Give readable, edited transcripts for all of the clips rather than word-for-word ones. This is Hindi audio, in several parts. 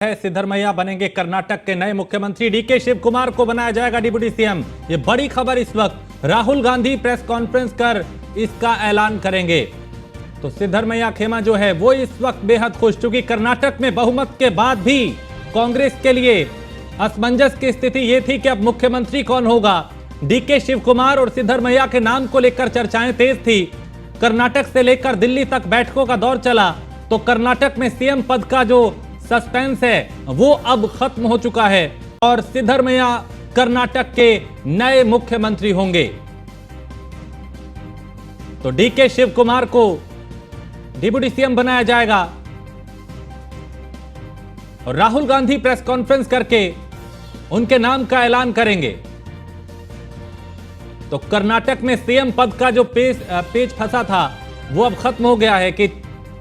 है सिद्धरमैया बनेंगे कर्नाटक के नए मुख्यमंत्री। डीके शिव कुमार को बनाया जाएगा डिप्टी सीएम। ये बड़ी खबर इस वक्त। राहुल गांधी प्रेस कॉन्फ्रेंस कर इसका ऐलान करेंगे। तो सिद्धरमैया खेमा जो है वो इस वक्त बेहद खुश, चूंकि कर्नाटक में बहुमत के बाद भी कांग्रेस के लिए असमंजस की स्थिति ये थी कि अब मुख्यमंत्री कौन होगा। डीके शिव कुमार और सिद्धरमैया के नाम को लेकर चर्चाएं तेज थी। कर्नाटक से लेकर दिल्ली तक बैठकों का दौर चला। तो कर्नाटक में सीएम पद का जो सस्पेंस है वो अब खत्म हो चुका है और सिद्धरमैया कर्नाटक के नए मुख्यमंत्री होंगे। तो डीके शिव कुमार को डिप्टी सीएम बनाया जाएगा और राहुल गांधी प्रेस कॉन्फ्रेंस करके उनके नाम का ऐलान करेंगे। तो कर्नाटक में सीएम पद का जो पेच फंसा था वो अब खत्म हो गया है कि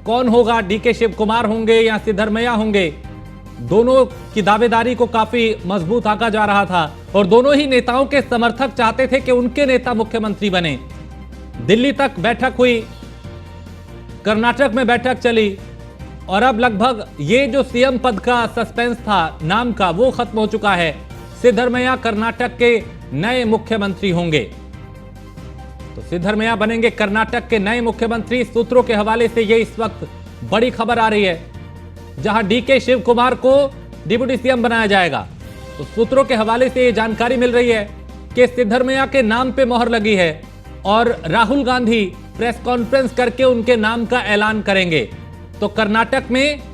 कौन होगा, डीके शिव कुमार होंगे या सिद्धरमैया होंगे। दोनों की दावेदारी को काफी मजबूत आंका जा रहा था और दोनों ही नेताओं के समर्थक चाहते थे कि उनके नेता मुख्यमंत्री बने। दिल्ली तक बैठक हुई, कर्नाटक में बैठक चली और अब लगभग ये जो सीएम पद का सस्पेंस था नाम का वो खत्म हो चुका है। सिद्धरमैया कर्नाटक के नए मुख्यमंत्री होंगे। तो सिद्धरमैया बनेंगे कर्नाटक के नए मुख्यमंत्री। सूत्रों के हवाले से ये इस वक्त बड़ी खबर आ रही है, जहां डीके शिव कुमार को डिप्टी सीएम बनाया जाएगा। तो सूत्रों के हवाले से ये जानकारी मिल रही है कि सिद्धरमैया के नाम पे मोहर लगी है और राहुल गांधी प्रेस कॉन्फ्रेंस करके उनके नाम का ऐलान करेंगे। तो कर्नाटक में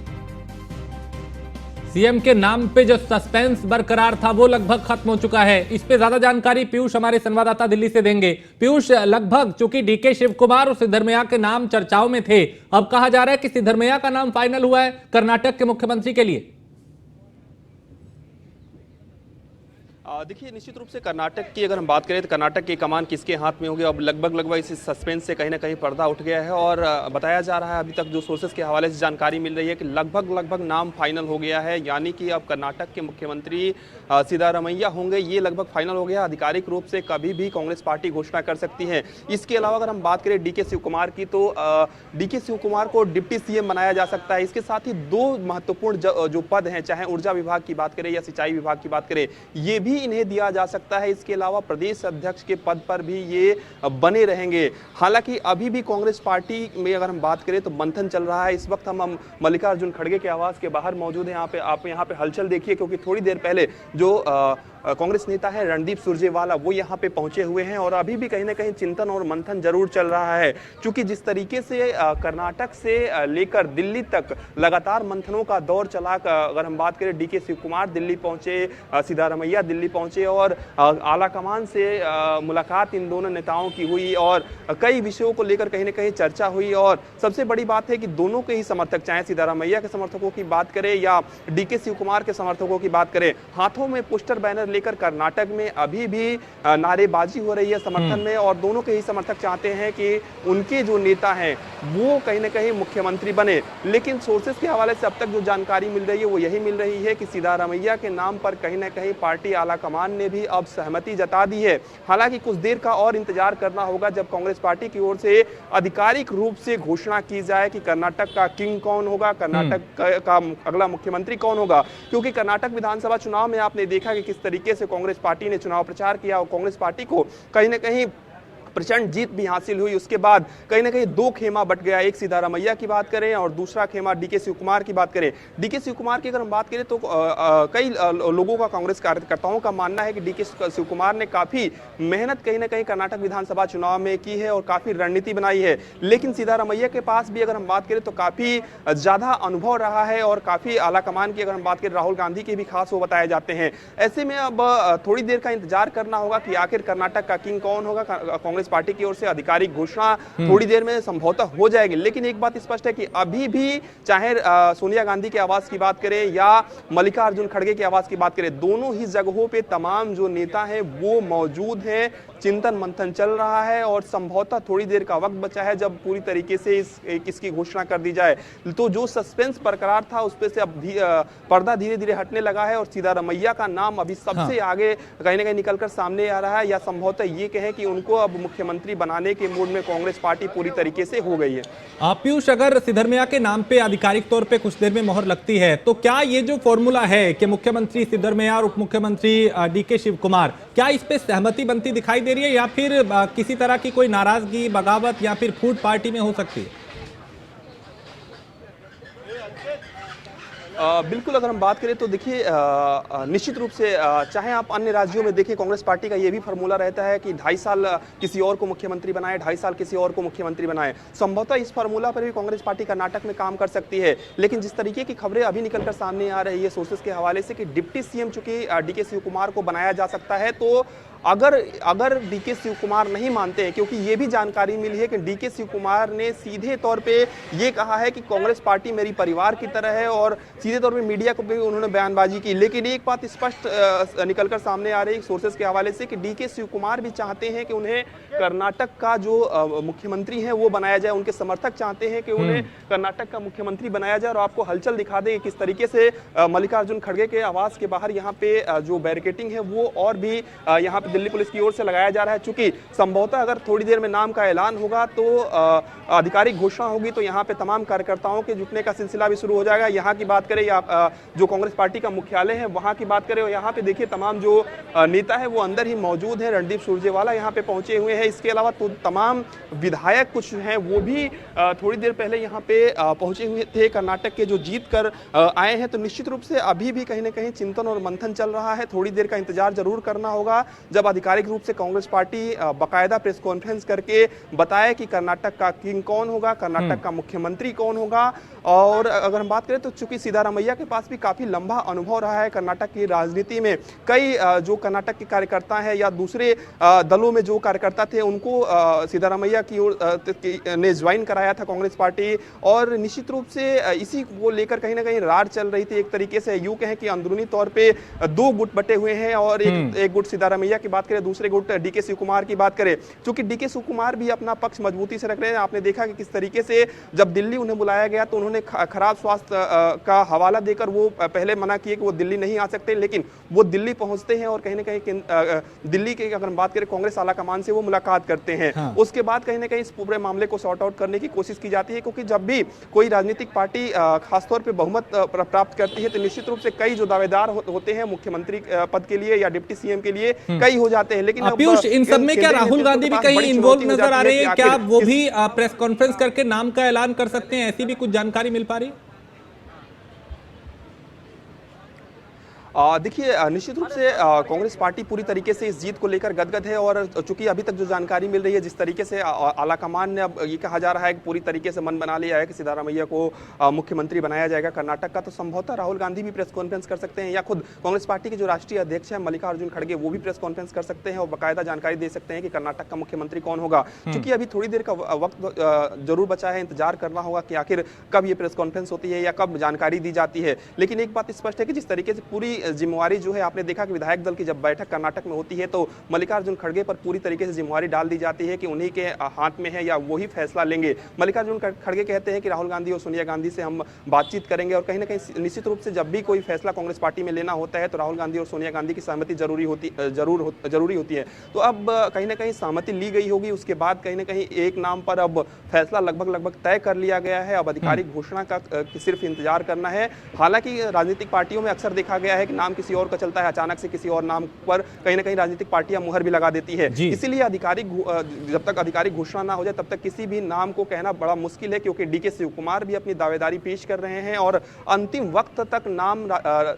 सीएम के नाम पे जो सस्पेंस बरकरार था वो लगभग खत्म हो चुका है। इस पे ज्यादा जानकारी पीयूष हमारे संवाददाता दिल्ली से देंगे। पीयूष, लगभग चूंकि डीके शिव कुमार और सिद्धरमैया के नाम चर्चाओं में थे, अब कहा जा रहा है कि सिद्धरमैया का नाम फाइनल हुआ है कर्नाटक के मुख्यमंत्री के लिए। देखिए, निश्चित रूप से कर्नाटक की अगर हम बात करें तो कर्नाटक की कमान किसके हाथ में होगी, अब लगभग इस सस्पेंस से कहीं ना कहीं पर्दा उठ गया है और बताया जा रहा है, अभी तक जो सोर्सेज के हवाले से जानकारी मिल रही है कि लगभग नाम फाइनल हो गया है। यानी कि अब कर्नाटक के मुख्यमंत्री सिद्धरमैया होंगे, ये लगभग फाइनल हो गया। आधिकारिक रूप से कभी भी कांग्रेस पार्टी घोषणा कर सकती है। इसके अलावा अगर हम बात करें डीके शिव कुमार की, तो डीके शिव कुमार को डिप्टी सीएम बनाया जा सकता है। इसके साथ ही दो महत्वपूर्ण जो पद हैं, चाहे ऊर्जा विभाग की बात करें या सिंचाई विभाग की बात करें, ये भी इन्हें दिया जा सकता है। इसके अलावा प्रदेश अध्यक्ष के पद पर भी ये बने रहेंगे। हालांकि अभी भी कांग्रेस पार्टी में अगर हम बात करें तो मंथन चल रहा है। इस वक्त हम मल्लिकार्जुन खड़गे के आवास के बाहर मौजूद हैं। आप यहाँ पे हलचल देखिए, क्योंकि थोड़ी देर पहले जो कांग्रेस नेता है रणदीप सुरजेवाला वो यहाँ पे पहुंचे हुए हैं और अभी भी कहीं ना कहीं चिंतन और मंथन जरूर चल रहा है। क्योंकि जिस तरीके से कर्नाटक से लेकर दिल्ली तक लगातार मंथनों का दौर चला, अगर हम बात करें डीके शिव कुमार दिल्ली पहुंचे, सिद्धरमैया दिल्ली पहुंचे और आला कमान से मुलाकात इन दोनों नेताओं की हुई और कई विषयों को लेकर कहीं ना कहीं चर्चा हुई। और सबसे बड़ी बात है कि दोनों के ही समर्थक, चाहे सिद्धरमैया के समर्थकों की बात करें या डीके शिव कुमार के समर्थकों की बात करें, हाथों में पोस्टर बैनर लेकर कर्नाटक में अभी भी नारेबाजी हो रही है समर्थन में। और दोनों के ही समर्थक चाहते हैं कि उनके जो नेता हैं वो कहीं ना कहीं मुख्यमंत्री बने। लेकिन सोर्सेस के हवाले से अब तक जो जानकारी मिल रही है वो यही मिल रही है कि सिद्धरमैया के नाम पर कहीं ना कहीं पार्टी आला कमान ने भी अब सहमति जता दी है। हालांकि कुछ देर का और इंतजार करना होगा जब कांग्रेस पार्टी की ओर से आधिकारिक रूप से घोषणा की जाए कि कर्नाटक का किंग कौन होगा, कर्नाटक का अगला मुख्यमंत्री कौन होगा। क्योंकि कर्नाटक विधानसभा चुनाव में आपने देखा कि किस तरीके से कांग्रेस पार्टी ने चुनाव प्रचार किया और कांग्रेस पार्टी को कहीं ना कहीं प्रचंड जीत भी हासिल हुई। उसके बाद कहीं ना कहीं दो खेमा बट गया, एक सिद्धरमैया की बात करें और दूसरा खेमा डीके शिव कुमार की बात करें। डीके शिव कुमार की अगर हम बात करें तो कई लोगों का, कांग्रेस कार्यकर्ताओं का मानना है कि डीके शिव कुमार ने काफी मेहनत कहीं ना कहीं कर्नाटक विधानसभा चुनाव में की है और काफी रणनीति बनाई है। लेकिन सिद्धरमैया के पास भी अगर हम बात करें तो काफी ज्यादा अनुभव रहा है और काफी आला कमान की अगर हम बात करें, राहुल गांधी के भी खास वो बताए जाते हैं। ऐसे में अब थोड़ी देर का इंतजार करना होगा कि आखिर कर्नाटक का किंग कौन होगा। कांग्रेस पार्टी की ओर से आधिकारिक घोषणा थोड़ी देर में संभवतः हो जाएगी। लेकिन एक बात स्पष्ट है कि अभी भी चाहे सोनिया गांधी के आवास की बात करें या मल्लिकार्जुन खड़गे के आवास की बात करें, दोनों ही जगहों पे तमाम जो नेता हैं वो मौजूद हैं। चिंतन मंथन चल रहा है और संभवतः थोड़ी देर का वक्त बचा है जब पूरी तरीके से इसकी घोषणा कर दी जाए। तो जो सस्पेंस बरकरार था उस पे से अब पर्दा धीरे धीरे हटने लगा है और सिद्धरमैया का नाम अभी सबसे आगे कहीं ना कहीं निकलकर सामने आ रहा है। या संभवतः ये कहे कि उनको अब मुख्यमंत्री बनाने के मूड में कांग्रेस पार्टी पूरी तरीके से हो गई है। पीयूष, अगर सिद्धरमैया के नाम पे आधिकारिक तौर पे कुछ देर में मोहर लगती है तो क्या ये जो फॉर्मूला है कि मुख्यमंत्री सिद्धरमैया और उप मुख्यमंत्री डीके शिव कुमार, क्या इस पे सहमति बनती दिखाई दे रही है या फिर किसी तरह की कोई नाराजगी, बगावत या फिर फूट पार्टी में हो सकती है? बिल्कुल, अगर हम बात करें तो देखिए निश्चित रूप से चाहे आप अन्य राज्यों में देखें, कांग्रेस पार्टी का ये भी फॉर्मूला रहता है कि 2.5 साल किसी और को मुख्यमंत्री बनाए, 2.5 साल किसी और को मुख्यमंत्री बनाए। संभवतः इस फार्मूला पर भी कांग्रेस पार्टी कर्नाटक में काम कर सकती है, लेकिन जिस तरीके की खबरें अभी निकलकर सामने आ रही है सोर्सेस के हवाले से कि डिप्टी सीएम चूंकि डीके शिव कुमार को बनाया जा सकता है, तो अगर डीके शिव कुमार नहीं मानते हैं, क्योंकि ये भी जानकारी मिली है कि डीके शिव कुमार ने सीधे तौर पे ये कहा है कि कांग्रेस पार्टी मेरी परिवार की तरह है और सीधे तौर पे मीडिया को भी उन्होंने बयानबाजी की। लेकिन एक बात स्पष्ट निकलकर सामने आ रही है सोर्सेस के हवाले से कि डीके शिव कुमार भी चाहते हैं कि उन्हें कर्नाटक का जो मुख्यमंत्री है वो बनाया जाए। उनके समर्थक चाहते हैं कि उन्हें कर्नाटक का मुख्यमंत्री बनाया जाए। और आपको हलचल दिखा दे किस तरीके से मल्लिकार्जुन खड़गे के आवास के बाहर यहाँ पे जो बैरिकेटिंग है वो और भी यहाँ पे दिल्ली पुलिस की ओर से लगाया जा रहा है। चूंकि संभवतः अगर थोड़ी देर में नाम का ऐलान होगा तो आधिकारिक घोषणा होगी तो यहाँ पे तमाम कार्यकर्ताओं के जुटने का सिलसिला भी शुरू हो जाएगा। यहाँ की बात करें या जो कांग्रेस पार्टी का मुख्यालय है वहाँ की बात करें, और यहाँ पे देखिए तमाम जो नेता है वो अंदर ही मौजूद है। रणदीप सुरजेवाला यहाँ पे पहुंचे हुए हैं। इसके अलावा तो तमाम विधायक कुछ हैं वो भी थोड़ी देर पहले यहाँ पे पहुंचे हुए थे, कर्नाटक के जो जीत कर आए हैं। तो निश्चित रूप से अभी भी कहीं ना कहीं चिंतन और मंथन चल रहा है। थोड़ी देर का इंतजार जरूर करना होगा जब आधिकारिक रूप से कांग्रेस पार्टी बाकायदा प्रेस कॉन्फ्रेंस करके बताए कि कर्नाटक का किंग कौन होगा, कर्नाटक का मुख्यमंत्री कौन होगा। और अगर हम बात करें तो चूंकि सिद्धारमैया के पास भी काफी लंबा अनुभव रहा है कर्नाटक की राजनीति में, कई जो कर्नाटक के कार्यकर्ता हैं या दूसरे दलों में जो कार्यकर्ता थे उनको सिद्धारमैया की ओर ने ज्वाइन कराया था कांग्रेस पार्टी। और निश्चित रूप से इसी को लेकर कहीं ना कहीं रार चल रही थी। एक तरीके से यूं कहें कि अंदरूनी तौर पे दो गुट बटे हुए हैं और एक गुट सिद्धारमैया की बात करें, दूसरे गुट डीके शिव कुमार की बात करें। क्योंकि डीके शिव कुमार भी अपना पक्ष मजबूती से रख रहे हैं। आपने देखा कि किस तरीके से जब दिल्ली उन्हें बुलाया गया तो उन्होंने खराब स्वास्थ्य का हवाला देकर वो पहले मना किए कि वो दिल्ली नहीं आ सकते, लेकिन वो दिल्ली पहुंचते हैं और कहीं ना कहीं दिल्ली के अगर हम बात करें कांग्रेस आला कमान से वो मुलाकात करते हैं। हाँ। उसके बाद कहीं ना कहीं इस पूरे मामले को सॉर्ट आउट करने की कोशिश की जाती है, क्योंकि जब भी कोई राजनीतिक पार्टी खासतौर पर बहुमत प्राप्त करती है तो निश्चित रूप से कई जो दावेदार होते हैं मुख्यमंत्री पद के लिए या डिप्टी सीएम के लिए कई हो जाते हैं। लेकिन पीयूष, इन सब में क्या राहुल गांधी भी कहीं इन्वॉल्व नजर आ रहे हैं? क्या वो भी प्रेस कॉन्फ्रेंस करके नाम का ऐलान कर सकते हैं? ऐसी भी कुछ जानकारी मिल पा रही? देखिए निश्चित रूप से कांग्रेस पार्टी पूरी तरीके से इस जीत को लेकर गदगद है। और चूंकि अभी तक जो जानकारी मिल रही है, जिस तरीके से आला कमान ने अब ये कहा जा रहा है कि पूरी तरीके से मन बना लिया है कि सिद्धारमैया को मुख्यमंत्री बनाया जाएगा कर्नाटक का, तो संभवतः राहुल गांधी भी प्रेस कॉन्फ्रेंस कर सकते हैं या खुद कांग्रेस पार्टी के जो राष्ट्रीय अध्यक्ष है मल्लिकार्जुन खड़गे वो भी प्रेस कॉन्फ्रेंस कर सकते हैं और बाकायदा जानकारी दे सकते हैं कि कर्नाटक का मुख्यमंत्री कौन होगा। चूंकि अभी थोड़ी देर का वक्त जरूर बचा है, इंतजार करना होगा कि आखिर कब ये प्रेस कॉन्फ्रेंस होती है या कब जानकारी दी जाती है। लेकिन एक बात स्पष्ट है कि जिस तरीके से पूरी जिम्मेवारी जो है, आपने देखा कि विधायक दल की जब बैठक कर्नाटक में होती है तो मल्लिकार्जुन खड़गे पर पूरी तरीके से जिम्मेवारी डाल दी जाती है कि उन्हीं के हाथ में है या वही फैसला लेंगे। मल्लिकार्जुन खड़गे कहते हैं कि राहुल गांधी और सोनिया गांधी से हम बातचीत करेंगे और कहीं ना कहीं निश्चित रूप से जब भी कोई फैसला कांग्रेस पार्टी में लेना होता है तो राहुल गांधी और सोनिया गांधी की सहमति जरूरी होती है। तो अब कहीं ना कहीं सहमति ली गई होगी। उसके बाद कहीं ना कहीं एक नाम पर अब फैसला लगभग तय कर लिया गया है। अब आधिकारिक घोषणा का सिर्फ इंतजार करना है। हालांकि राजनीतिक पार्टियों में अक्सर देखा गया है कि नाम किसी और का चलता है, अचानक से किसी और नाम पर कहीं ना कहीं राजनीतिक पार्टियां मुहर भी लगा देती है। इसीलिए जब तक आधिकारिक घोषणा ना हो जाए तब तक किसी भी नाम को कहना बड़ा मुश्किल है, क्योंकि डीके शिव कुमार भी अपनी दावेदारी पेश कर रहे हैं और अंतिम वक्त तक नाम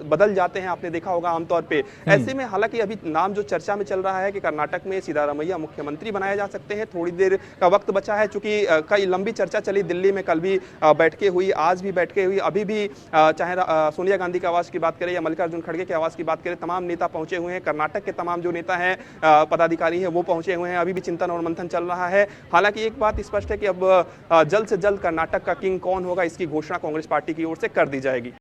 बदल जाते हैं, आपने देखा होगा आमतौर पे। ऐसे में हालांकि अभी नाम जो चर्चा में चल रहा है कि कर्नाटक में सिद्धारमैया मुख्यमंत्री बनाए जा सकते हैं, थोड़ी देर का वक्त बचा है। चूंकि कई लंबी चर्चा चली दिल्ली में, कल भी बैठकें हुई, आज भी बैठकें हुई, अभी भी चाहे सोनिया गांधी के आवास की बात करें या मल्लिकार्जुन खड़गे के आवास की बात करें, तमाम नेता पहुंचे हुए हैं। कर्नाटक के तमाम जो नेता हैं, पदाधिकारी हैं, वो पहुंचे हुए हैं। अभी भी चिंतन और मंथन चल रहा है। हालांकि एक बात स्पष्ट है कि अब जल्द से जल्द कर्नाटक का किंग कौन होगा इसकी घोषणा कांग्रेस पार्टी की ओर से कर दी जाएगी।